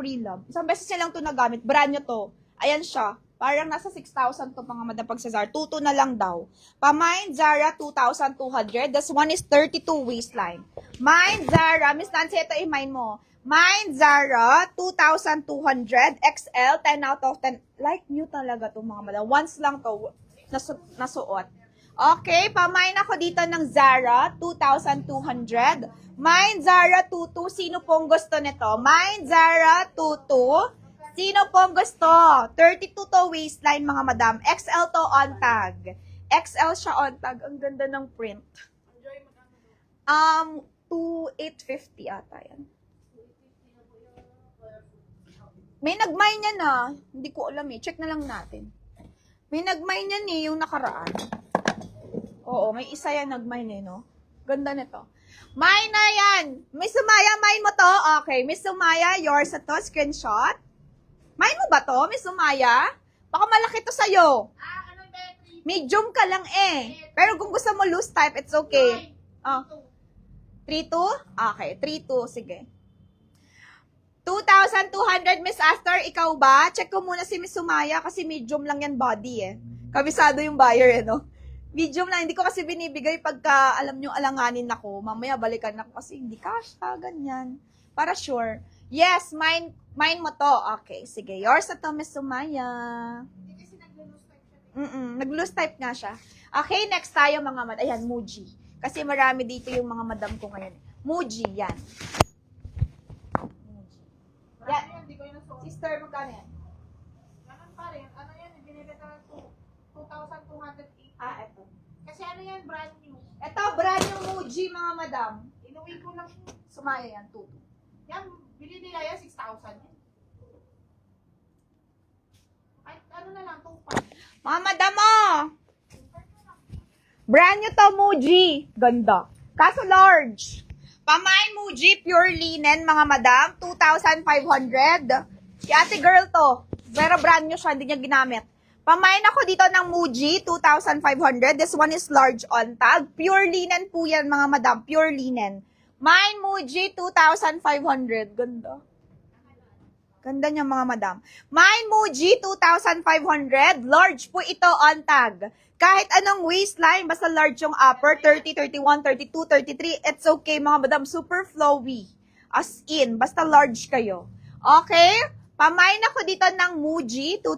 pre-love. Isang beses niya lang ito nagamit. Brand nyo to. Ayan siya. Parang nasa 6,000 to mga madam pag sa Zara. Tuto na lang daw. Pamine Zara 2,200. This one is 32 waistline. Mine Zara. Miss Nancy, ito i-mine mo. Mine Zara 2,200. XL 10 out of 10. Like new talaga to mga madam. Once lang to nasuot. Okay, pamain ako dito ng Zara, 2,200. Mine Zara 22, sino pong gusto nito? Mine Zara 22, sino pong gusto? 32 to waistline mga madam. XL to on tag. XL siya on tag. Ang ganda ng print. 2,850 ata yan. May nagmay niya na. Hindi ko alam eh. Check na lang natin. May nagmay niya eh, yung nakaraan. Oo, may isa yan nagmine eh, no? Ganda nito. Mine na yan! Miss Sumaya, mine mo to? Okay, Miss Sumaya, yours to, screenshot. Mine mo ba to, Miss Sumaya? Baka malaki to sa'yo. Medium ka lang eh. Pero kung gusto mo loose type, it's okay. 3-2? Okay, 3-2, sige. 2,200, Miss After, ikaw ba? Check ko muna si Miss Sumaya kasi medium lang yan body eh. Kabisado yung buyer eh, no? Medium lang, hindi ko kasi binibigay pagka alam nyo alanganin ako. Mamaya balikan ako kasi hindi kasha, ganyan. Para sure. Yes, mine mo to. Okay, sige. Yours na to, Miss Sumaya. Nag-loose type nga siya. Okay, next tayo mga madam. Ayan, Muji. Kasi marami dito yung mga madam ko ngayon. Muji, yan. Yan. Sister, magkano yan? Ganun pa rin. Ano yan? Binibenta ng 2,280. Ito. Kasi ano yan? Brand new. Ito, brand new Muji, mga madam. Inuwi ko lang. Sumaya yan, 2. Yan, bili nila yan, 6,000 yan. Ay, ano na lang, 2,500. Mga madam mo! Brand new to, Muji. Ganda. Kaso large. Pamain Muji, pure linen, mga madam. 2,500. Si ate girl to. Pero brand new siya, hindi niya ginamit. Pamain ako dito ng Muji, 2,500. This one is large on tag. Pure linen po yan, mga madam. Pure linen. Mine Muji, 2,500. Ganda. Ganda niya, mga madam. Mine Muji, 2,500. Large po ito on tag. Kahit anong waistline, basta large yung upper, 30, 31, 32, 33, it's okay, mga madam. Super flowy. As in, basta large kayo. Okay? Pamain ako dito ng Muji, 2,000.